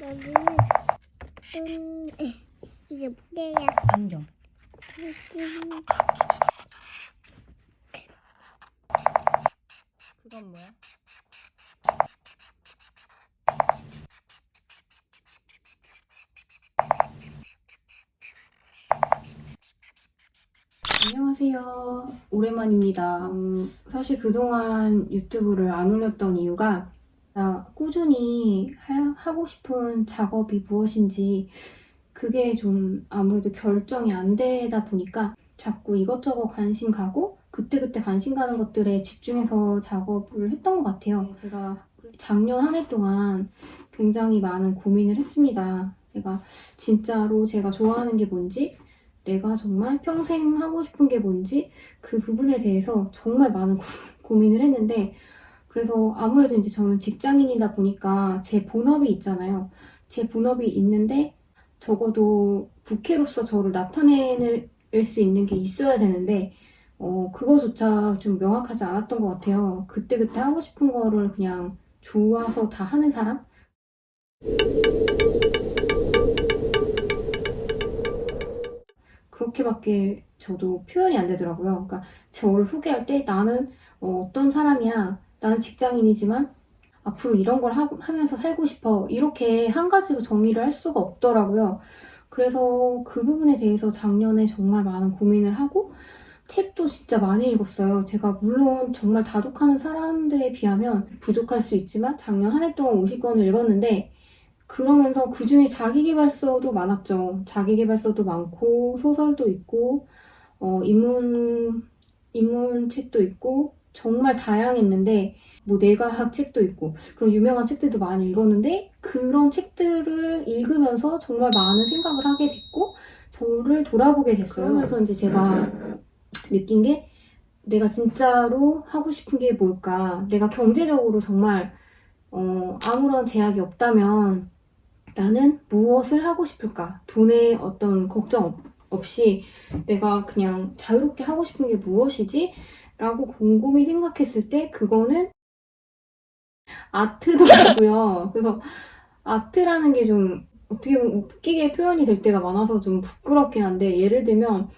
여기는 이게 뭐야? 안경. 그건 뭐야? 안녕하세요. 오랜만입니다. 사실 그동안 유튜브를 안 올렸던 이유가 꾸준히 하고 싶은 작업이 무엇인지 그게 좀 아무래도 결정이 안 되다 보니까 자꾸 이것저것 관심 가고 그때그때 관심 가는 것들에 집중해서 작업을 했던 것 같아요. 제가 작년 한 해 동안 굉장히 많은 고민을 했습니다. 진짜로 제가 좋아하는 게 뭔지, 내가 정말 평생 하고 싶은 게 뭔지 그 부분에 대해서 정말 많은 고민을 했는데, 그래서 아무래도 이제 저는 직장인이다 보니까 제 본업이 있잖아요. 제 본업이 있는데 적어도 부캐로서 저를 나타낼 수 있는 게 있어야 되는데 그거조차 좀 명확하지 않았던 것 같아요. 그때그때 하고 싶은 거를 그냥 좋아서 다 하는 사람? 그렇게밖에 저도 표현이 안 되더라고요. 그러니까 저를 소개할 때 나는 어떤 사람이야. 나는 직장인이지만 앞으로 이런 걸 하면서 살고 싶어. 이렇게 한 가지로 정의를 할 수가 없더라고요. 그래서 그 부분에 대해서 작년에 정말 많은 고민을 하고 책도 진짜 많이 읽었어요. 제가 물론 정말 다독하는 사람들에 비하면 부족할 수 있지만 작년 한 해 동안 50권을 읽었는데, 그러면서 그중에 자기계발서도 많았죠. 자기계발서도 많고 소설도 있고 인문 책도 있고 정말 다양했는데, 뭐 내과학 책도 있고 그런 유명한 책들도 많이 읽었는데, 그런 책들을 읽으면서 정말 많은 생각을 하게 됐고 저를 돌아보게 됐어요. 그러면서 이제 제가 느낀 게, 내가 진짜로 하고 싶은 게 뭘까? 내가 경제적으로 정말 아무런 제약이 없다면 나는 무엇을 하고 싶을까? 돈에 어떤 걱정 없이 내가 그냥 자유롭게 하고 싶은 게 무엇이지? 라고 곰곰이 생각했을 때 그거는 아트더라고요. 그래서 아트라는 게 좀 어떻게 보면 웃기게 표현이 될 때가 많아서 좀 부끄럽긴 한데, 예를 들면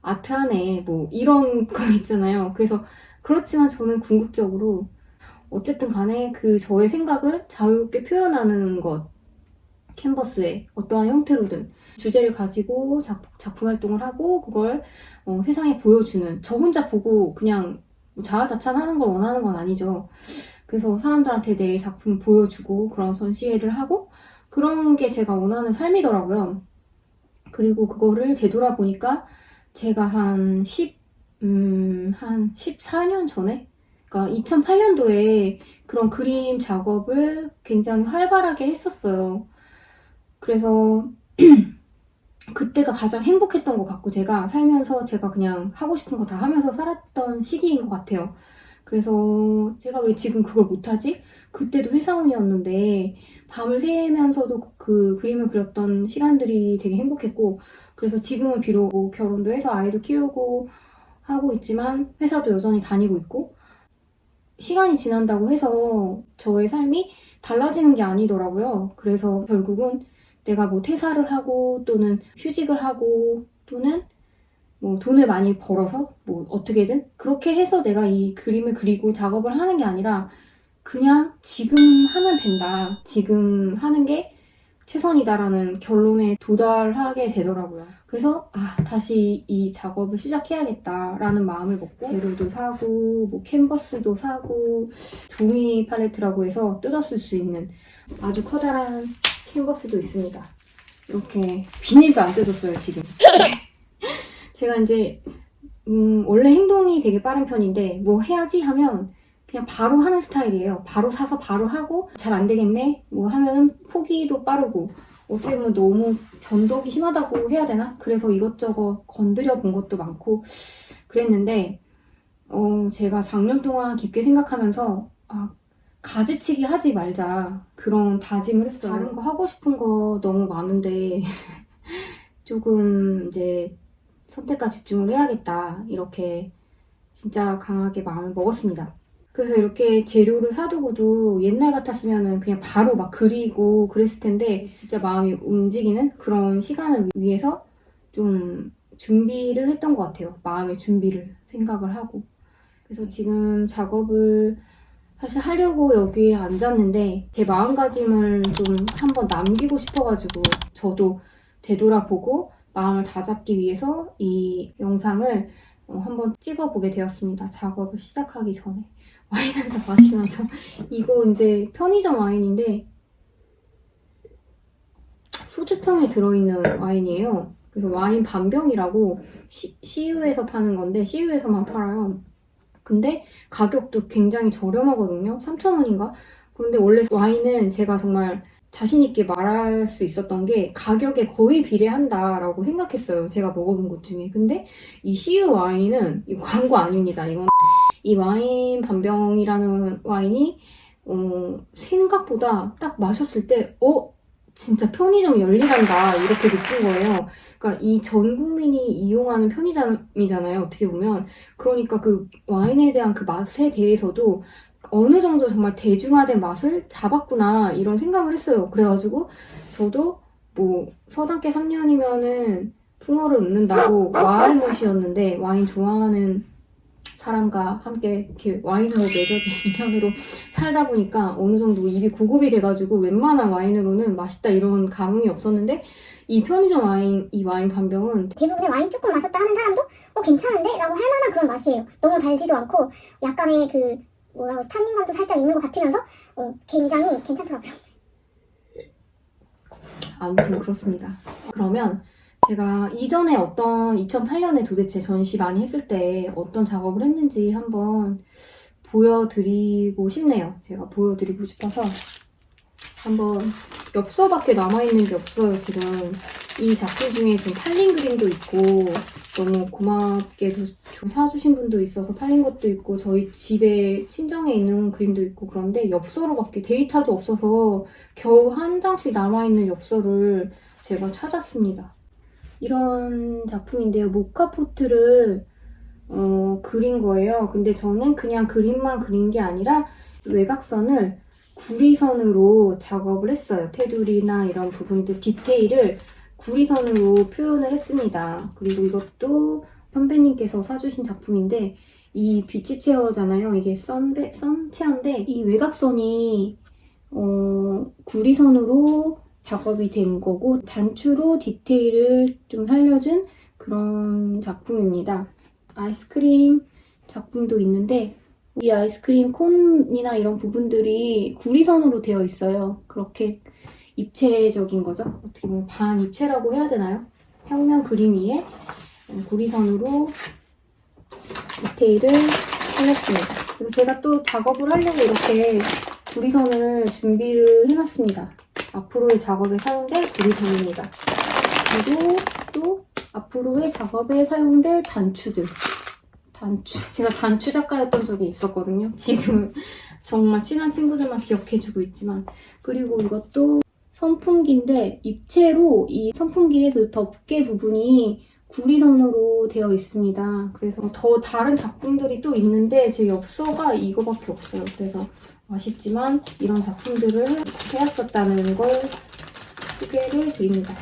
아트 하네 뭐 이런 거 있잖아요. 그래서 그렇지만 저는 궁극적으로 어쨌든 간에 그 저의 생각을 자유롭게 표현하는 것, 캔버스에 어떠한 형태로든 주제를 가지고 작품 활동을 하고 그걸 세상에 보여주는, 저 혼자 보고 그냥 자화자찬하는 걸 원하는 건 아니죠. 그래서 사람들한테 내 작품 보여주고 그런 전시회를 하고 그런 게 제가 원하는 삶이더라고요. 그리고 그거를 되돌아보니까 제가 한 14년 전에, 그러니까 2008년도에 그런 그림 작업을 굉장히 활발하게 했었어요. 그래서 그때가 가장 행복했던 것 같고, 제가 살면서 제가 그냥 하고 싶은 거 다 하면서 살았던 시기인 것 같아요. 그래서 제가 왜 지금 그걸 못하지? 그때도 회사원이었는데 밤을 새면서도 그 그림을 그렸던 시간들이 되게 행복했고, 그래서 지금은 비록 결혼도 해서 아이도 키우고 하고 있지만 회사도 여전히 다니고 있고, 시간이 지난다고 해서 저의 삶이 달라지는 게 아니더라고요. 그래서 결국은 내가 뭐 퇴사를 하고 또는 휴직을 하고 또는 뭐 돈을 많이 벌어서 뭐 어떻게든 그렇게 해서 내가 이 그림을 그리고 작업을 하는 게 아니라 그냥 지금 하면 된다, 지금 하는 게 최선이다라는 결론에 도달하게 되더라고요. 그래서 다시 이 작업을 시작해야겠다라는 마음을 먹고 재료도 사고 뭐 캔버스도 사고 종이 팔레트라고 해서 뜯었을 수 있는 아주 커다란 캔버스도 있습니다. 이렇게 비닐도 안 뜯었어요 지금. 제가 이제 원래 행동이 되게 빠른 편인데 뭐 해야지 하면 그냥 바로 하는 스타일이에요. 바로 사서 바로 하고, 잘 안 되겠네 뭐 하면은 포기도 빠르고, 어떻게 보면 너무 변덕이 심하다고 해야 되나? 그래서 이것저것 건드려 본 것도 많고 그랬는데, 제가 작년 동안 깊게 생각하면서 가지치기 하지 말자 그런 다짐을 했어요. 다른 거 하고 싶은 거 너무 많은데 조금 이제 선택과 집중을 해야겠다, 이렇게 진짜 강하게 마음을 먹었습니다. 그래서 이렇게 재료를 사두고도 옛날 같았으면은 그냥 바로 막 그리고 그랬을 텐데 진짜 마음이 움직이는 그런 시간을 위해서 좀 준비를 했던 것 같아요. 마음의 준비를 생각을 하고. 그래서 지금 작업을 사실 하려고 여기에 앉았는데 제 마음가짐을 좀 한번 남기고 싶어가지고 저도 되돌아보고 마음을 다잡기 위해서 이 영상을 한번 찍어보게 되었습니다. 작업을 시작하기 전에. 와인 한 잔 마시면서. 이거 이제 편의점 와인인데 소주병에 들어있는 와인이에요. 그래서 와인 반병이라고 CU에서 파는 건데 CU에서만 팔아요. 근데 가격도 굉장히 저렴하거든요. 3,000원인가? 그런데 원래 와인은 제가 정말 자신있게 말할 수 있었던 게 가격에 거의 비례한다라고 생각했어요. 제가 먹어본 것 중에. 근데 이 CU 와인은 이거 광고 아닙니다. 이건 이 와인 반병이라는 와인이 생각보다 딱 마셨을 때 진짜 편의점 열일한다 이렇게 느낀 거예요. 그러니까 이 전 국민이 이용하는 편의점이잖아요. 어떻게 보면. 그러니까 그 와인에 대한 그 맛에 대해서도 어느 정도 정말 대중화된 맛을 잡았구나 이런 생각을 했어요. 그래가지고 저도 뭐 서당계 3년이면은 풍어를 읊는다고 와알못이었는데 와인 좋아하는 사람과 함께 이렇게 와인으로 맺어진 인연으로 살다 보니까 어느 정도 입이 고급이 돼가지고 웬만한 와인으로는 맛있다 이런 감흥이 없었는데 이 편의점 와인, 이 와인 반병은 대부분의 와인 조금 마셨다 하는 사람도 괜찮은데? 라고 할 만한 그런 맛이에요. 너무 달지도 않고 약간의 그 뭐라고 탄닌감도 살짝 있는 것 같으면서 굉장히 괜찮더라고요. 아무튼 그렇습니다. 그러면 제가 이전에 2008년에 도대체 전시 많이 했을 때 어떤 작업을 했는지 한번 보여드리고 싶네요. 제가 보여드리고 싶어서 한번 엽서밖에 남아있는 게 없어요. 지금 이 작품 중에 좀 팔린 그림도 있고 너무 고맙게도 좀 사주신 분도 있어서 팔린 것도 있고 저희 집에 친정에 있는 그림도 있고 그런데 엽서로밖에 데이터도 없어서 겨우 한 장씩 남아있는 엽서를 제가 찾았습니다. 이런 작품인데요. 모카포트를 그린 거예요. 근데 저는 그냥 그림만 그린 게 아니라 외곽선을 구리선으로 작업을 했어요. 테두리나 이런 부분들 디테일을 구리선으로 표현을 했습니다. 그리고 이것도 선배님께서 사주신 작품인데 이 비치 체어잖아요. 이게 선 체어인데 이 외곽선이 구리선으로 작업이 된 거고 단추로 디테일을 좀 살려준 그런 작품입니다. 아이스크림 작품도 있는데 이 아이스크림 콘이나 이런 부분들이 구리선으로 되어 있어요. 그렇게 입체적인 거죠. 어떻게 보면 반입체라고 해야 되나요? 평면 그림 위에 구리선으로 디테일을 해놨습니다. 그래서 제가 또 작업을 하려고 이렇게 구리선을 준비를 해놨습니다. 앞으로의 작업에 사용될 구리선입니다. 그리고 또 앞으로의 작업에 사용될 단추들. 제가 단추 작가였던 적이 있었거든요. 지금 정말 친한 친구들만 기억해주고 있지만. 그리고 이것도 선풍기인데 입체로 이 선풍기의 그 덮개 부분이 구리선으로 되어 있습니다. 그래서 더 다른 작품들이 또 있는데 제 엽서가 이거밖에 없어요. 그래서 아쉽지만 이런 작품들을 해왔었다는 걸 소개를 드립니다.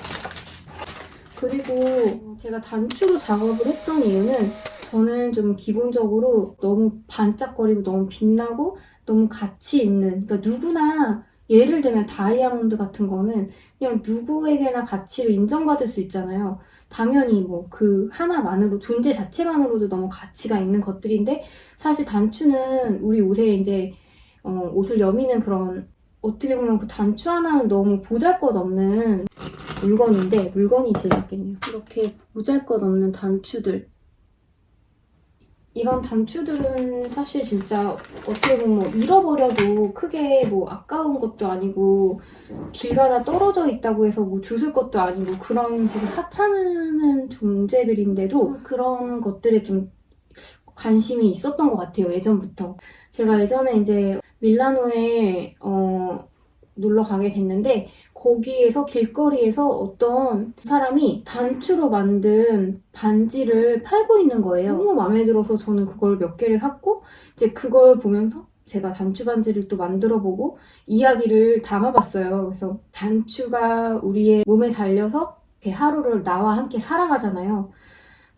그리고 제가 단추로 작업을 했던 이유는 저는 좀 기본적으로 너무 반짝거리고 너무 빛나고 너무 가치 있는, 그러니까 누구나 예를 들면 다이아몬드 같은 거는 그냥 누구에게나 가치를 인정받을 수 있잖아요. 당연히 뭐 그 하나만으로 존재 자체만으로도 너무 가치가 있는 것들인데 사실 단추는 우리 옷에 이제 옷을 여미는 그런 어떻게 보면 그 단추 하나는 너무 보잘것없는 물건인데 물건이 제일 낫겠네요. 이렇게 보잘것없는 단추들 이런 단추들은 사실 진짜 어떻게 보면 뭐 잃어버려도 크게 뭐 아까운 것도 아니고 길 가다 떨어져 있다고 해서 뭐 주술 것도 아니고 그런 되게 하찮은 존재들인데도 그런 것들에 좀 관심이 있었던 것 같아요. 예전부터. 제가 예전에 이제 밀라노에 놀러 가게 됐는데 거기에서 길거리에서 어떤 사람이 단추로 만든 반지를 팔고 있는 거예요. 너무 마음에 들어서 저는 그걸 몇 개를 샀고 이제 그걸 보면서 제가 단추 반지를 또 만들어보고 이야기를 담아봤어요. 그래서 단추가 우리의 몸에 달려서 이렇게 하루를 나와 함께 살아가잖아요.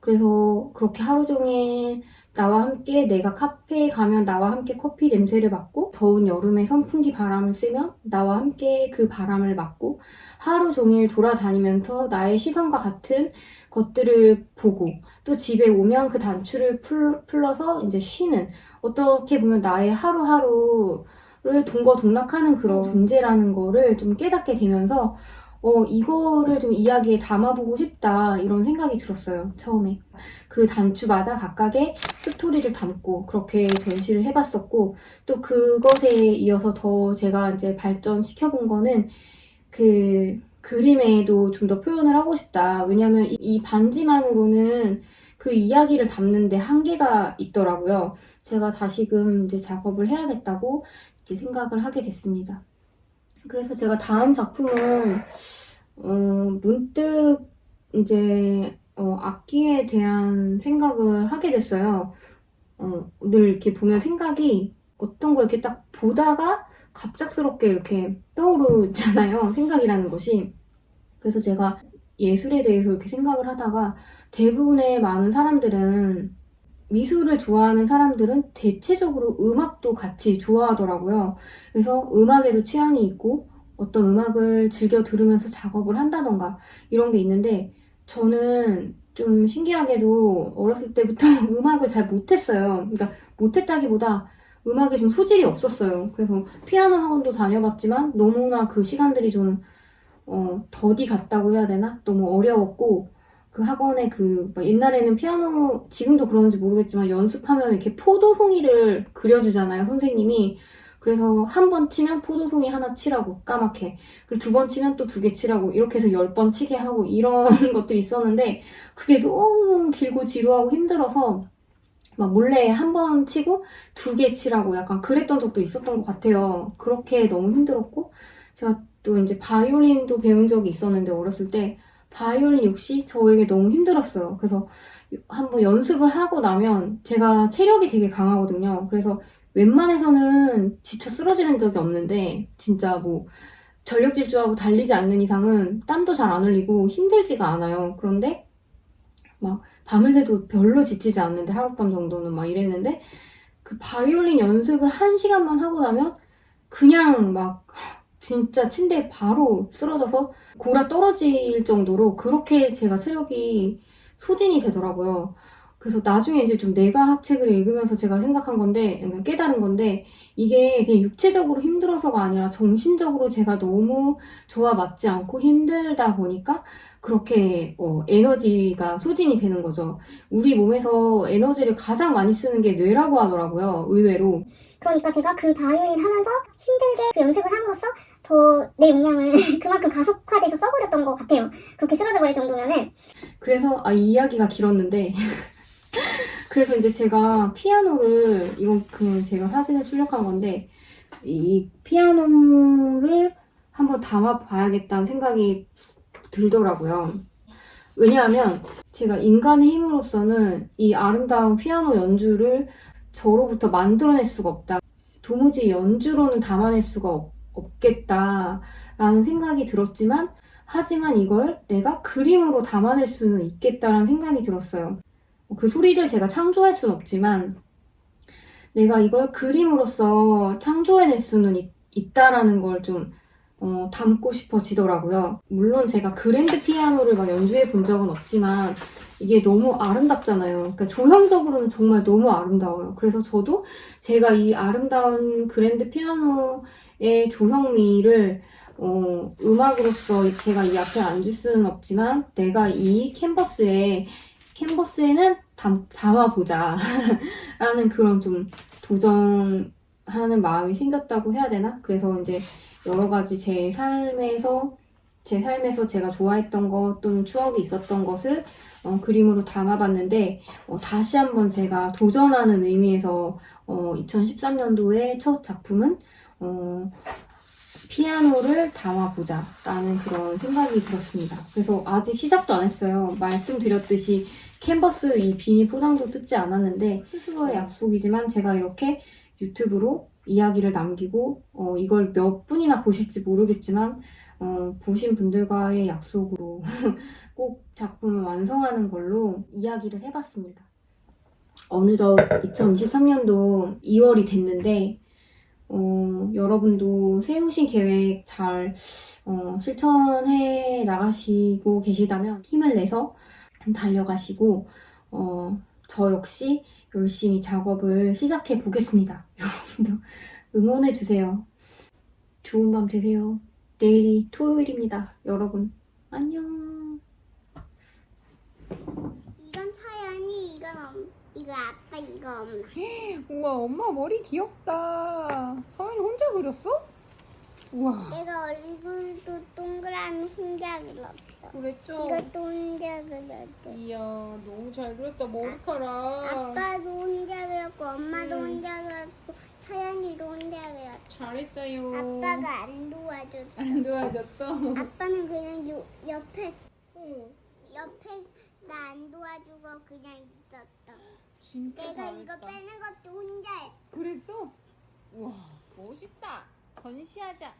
그래서 그렇게 하루 종일 나와 함께 내가 카페에 가면 나와 함께 커피 냄새를 맡고 더운 여름에 선풍기 바람을 쐬면 나와 함께 그 바람을 맡고 하루 종일 돌아다니면서 나의 시선과 같은 것들을 보고 또 집에 오면 그 단추를 풀러서 이제 쉬는 어떻게 보면 나의 하루하루를 동거동락하는 그런 존재라는 거를 좀 깨닫게 되면서 이거를 좀 이야기에 담아보고 싶다 이런 생각이 들었어요. 처음에 그 단추마다 각각의 스토리를 담고 그렇게 전시를 해봤었고 또 그것에 이어서 더 제가 이제 발전시켜본 거는 그 그림에도 좀 더 표현을 하고 싶다. 왜냐면 이 반지만으로는 그 이야기를 담는데 한계가 있더라고요. 제가 다시금 이제 작업을 해야겠다고 이제 생각을 하게 됐습니다. 그래서 제가 다음 작품은 문득 이제 악기에 대한 생각을 하게 됐어요. 늘 이렇게 보면 생각이 어떤 걸 이렇게 딱 보다가 갑작스럽게 이렇게 떠오르잖아요. 생각이라는 것이. 그래서 제가 예술에 대해서 이렇게 생각을 하다가 대부분의 많은 사람들은 미술을 좋아하는 사람들은 대체적으로 음악도 같이 좋아하더라고요. 그래서 음악에도 취향이 있고 어떤 음악을 즐겨 들으면서 작업을 한다던가 이런 게 있는데 저는 좀 신기하게도 어렸을 때부터 음악을 잘 못했어요. 그러니까 못했다기보다 음악에 좀 소질이 없었어요. 그래서 피아노 학원도 다녀봤지만 너무나 그 시간들이 좀 더디 같다고 해야 되나? 너무 어려웠고 그 학원에 옛날에는 피아노, 지금도 그런지 모르겠지만 연습하면 이렇게 포도송이를 그려주잖아요, 선생님이. 그래서 한 번 치면 포도송이 하나 치라고, 까맣게. 그리고 두 번 치면 또 2개 치라고, 이렇게 해서 10번 치게 하고, 이런 것들이 있었는데, 그게 너무 길고 지루하고 힘들어서, 막 몰래 한 번 치고 2개 치라고 약간 그랬던 적도 있었던 것 같아요. 그렇게 너무 힘들었고, 제가 또 이제 바이올린도 배운 적이 있었는데, 어렸을 때, 바이올린 역시 저에게 너무 힘들었어요. 그래서 한번 연습을 하고 나면 제가 체력이 되게 강하거든요. 그래서 웬만해서는 지쳐 쓰러지는 적이 없는데 진짜 뭐 전력 질주하고 달리지 않는 이상은 땀도 잘 안 흘리고 힘들지가 않아요. 그런데 막 밤을 새도 별로 지치지 않는데 하룻밤 정도는 막 이랬는데 그 바이올린 연습을 1시간만 하고 나면 그냥 막 진짜 침대에 바로 쓰러져서 골아 떨어질 정도로 그렇게 제가 체력이 소진이 되더라고요. 그래서 나중에 이제 좀 뇌과학 책을 읽으면서 제가 생각한 건데, 그러니까 깨달은 건데, 이게 그냥 육체적으로 힘들어서가 아니라 정신적으로 제가 너무 저와 맞지 않고 힘들다 보니까 그렇게 에너지가 소진이 되는 거죠. 우리 몸에서 에너지를 가장 많이 쓰는 게 뇌라고 하더라고요, 의외로. 그러니까 제가 그 바이올린 하면서 힘들게 그 연습을 함으로써 더 내 역량을 그만큼 가속화돼서 써버렸던 것 같아요. 그렇게 쓰러져 버릴 정도면은. 그래서 이 이야기가 길었는데 그래서 이제 제가 피아노를 이건 그냥 제가 사진에 출력한 건데 이 피아노를 한번 담아봐야겠다는 생각이 들더라고요. 왜냐하면 제가 인간의 힘으로서는 이 아름다운 피아노 연주를 저로부터 만들어낼 수가 없다. 도무지 연주로는 담아낼 수가 없겠다라는 생각이 들었지만 하지만 이걸 내가 그림으로 담아낼 수는 있겠다라는 생각이 들었어요. 그 소리를 제가 창조할 수는 없지만 내가 이걸 그림으로써 창조해낼 수는 있다라는 걸 좀 담고 싶어지더라고요. 물론 제가 그랜드 피아노를 막 연주해 본 적은 없지만 이게 너무 아름답잖아요. 그러니까 조형적으로는 정말 너무 아름다워요. 그래서 저도 제가 이 아름다운 그랜드 피아노의 조형미를 음악으로서 제가 이 앞에 앉을 수는 없지만 내가 이 캔버스에는 담아보자 라는 그런 좀 도전하는 마음이 생겼다고 해야 되나? 그래서 이제 여러 가지 제 삶에서 제가 좋아했던 것 또는 추억이 있었던 것을 그림으로 담아봤는데 다시 한번 제가 도전하는 의미에서 2013년도의 첫 작품은 피아노를 담아보자라는 그런 생각이 들었습니다. 그래서 아직 시작도 안 했어요. 말씀드렸듯이 캔버스 이 비닐 포장도 뜯지 않았는데 스스로의 약속이지만 제가 이렇게 유튜브로 이야기를 남기고 이걸 몇 분이나 보실지 모르겠지만 보신 분들과의 약속으로 꼭 작품을 완성하는 걸로 이야기를 해봤습니다. 어느덧 2023년도 2월이 됐는데 여러분도 세우신 계획 잘 실천해 나가시고 계시다면 힘을 내서 달려가시고 저 역시 열심히 작업을 시작해 보겠습니다. 여러분도 응원해 주세요. 좋은 밤 되세요. 내일이 토요일입니다. 여러분 안녕. 이건 서연이, 이거 아빠, 이거 엄마. 우와, 엄마 머리 귀엽다. 서연이 혼자 그렸어? 우와, 내가 얼굴도 동그라미 혼자 그렸어. 그랬죠? 이것도 혼자 그렸대. 이야, 너무 잘 그렸다, 머리카락. 아빠도 혼자 그렸고, 엄마도 응. 혼자 그렸고, 서연이도 혼자 그렸어. 잘했어요. 아빠가 안 도와줬어. 안 도와줬어? 아빠는 그냥 옆에 응. 나 안 도와주고 그냥 있었다. 진짜 내가 잘했다. 이거 빼는 것도 혼자 했어. 그랬어? 우와, 멋있다. 전시하자.